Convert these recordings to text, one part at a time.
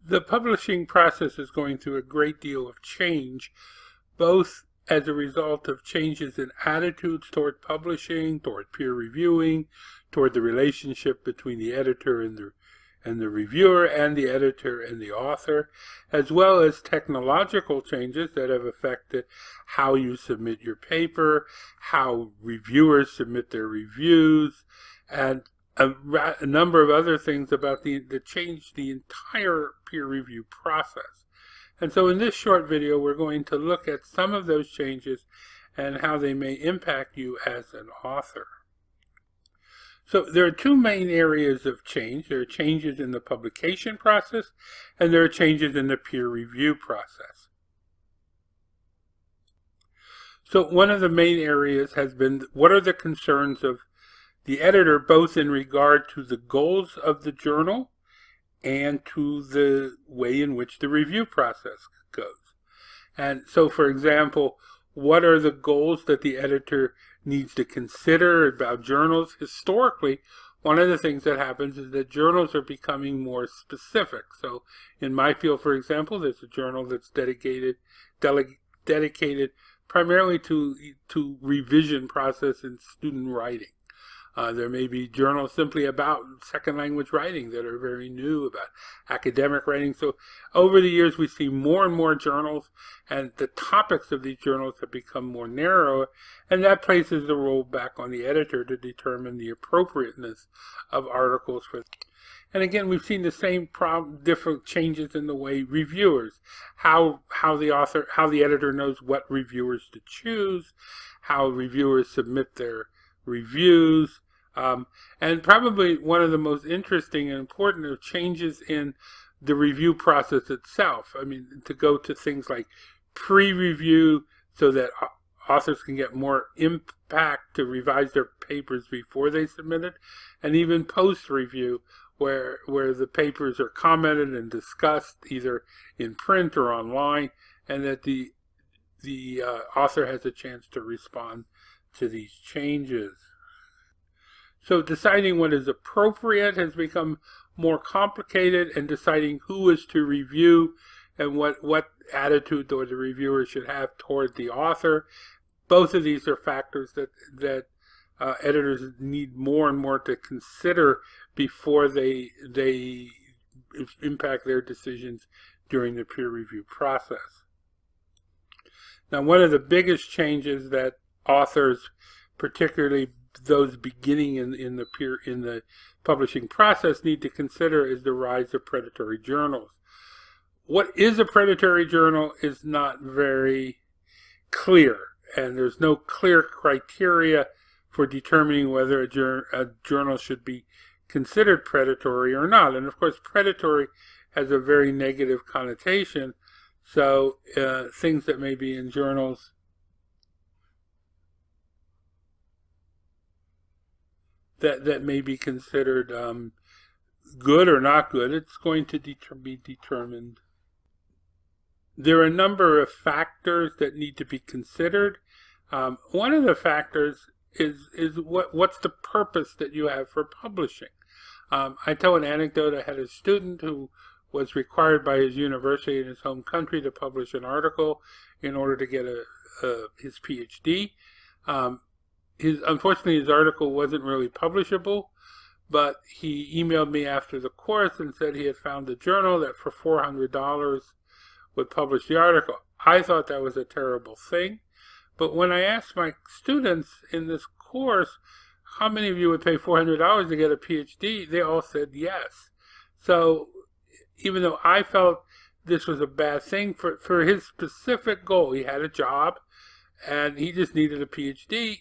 The publishing process is going through a great deal of change, both as a result of changes in attitudes toward publishing, toward peer reviewing, toward the relationship between the editor and the reviewer, and the editor and the author, as well as technological changes that have affected how you submit your paper, how reviewers submit their reviews, and a number of other things about that change the entire peer review process. And so in this short video, we're going to look at some of those changes and how they may impact you as an author. So there are two main areas of change. There are changes in the publication process, and there are changes in the peer review process. So one of the main areas has been, what are the concerns of the editor, both in regard to the goals of the journal and to the way in which the review process goes. And so, for example, what are the goals that the editor needs to consider about journals? Historically, one of the things that happens is that journals are becoming more specific. So in my field, for example, there's a journal that's dedicated primarily to revision process in student writing. There may be journals simply about second language writing that are very new, about academic writing. So over the years, we see more and more journals, and the topics of these journals have become more narrow, and that places the role back on the editor to determine the appropriateness of articles for. And again, we've seen the same different changes in the way reviewers, how the editor knows what reviewers to choose, how reviewers submit their reviews. And probably one of the most interesting and important are changes in the review process itself. I mean, to go to things like pre-review so that authors can get more impact to revise their papers before they submit it, and even post-review where the papers are commented and discussed either in print or online, and that the author has a chance to respond to these changes. So deciding what is appropriate has become more complicated, and deciding who is to review and what attitude the reviewer should have toward the author. Both of these are factors that editors need more and more to consider before they impact their decisions during the peer review process. Now, one of the biggest changes that authors, particularly those beginning in the publishing process, need to consider is the rise of predatory journals. What is a predatory journal is not very clear, and there's no clear criteria for determining whether a journal should be considered predatory or not. And of course, predatory has a very negative connotation, so things that may be in journals that may be considered good or not good, it's going to be determined. There are a number of factors that need to be considered. One of the factors is what's the purpose that you have for publishing. I tell an anecdote. I had a student who was required by his university in his home country to publish an article in order to get his PhD. Unfortunately, his article wasn't really publishable, but he emailed me after the course and said he had found a journal that for $400 would publish the article. I thought that was a terrible thing, but when I asked my students in this course, how many of you would pay $400 to get a PhD, they all said yes. So even though I felt this was a bad thing, for his specific goal, he had a job and he just needed a PhD,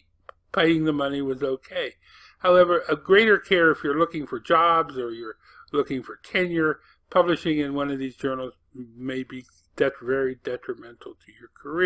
paying the money was okay. However, a greater care if you're looking for jobs or you're looking for tenure, publishing in one of these journals may be very detrimental to your career.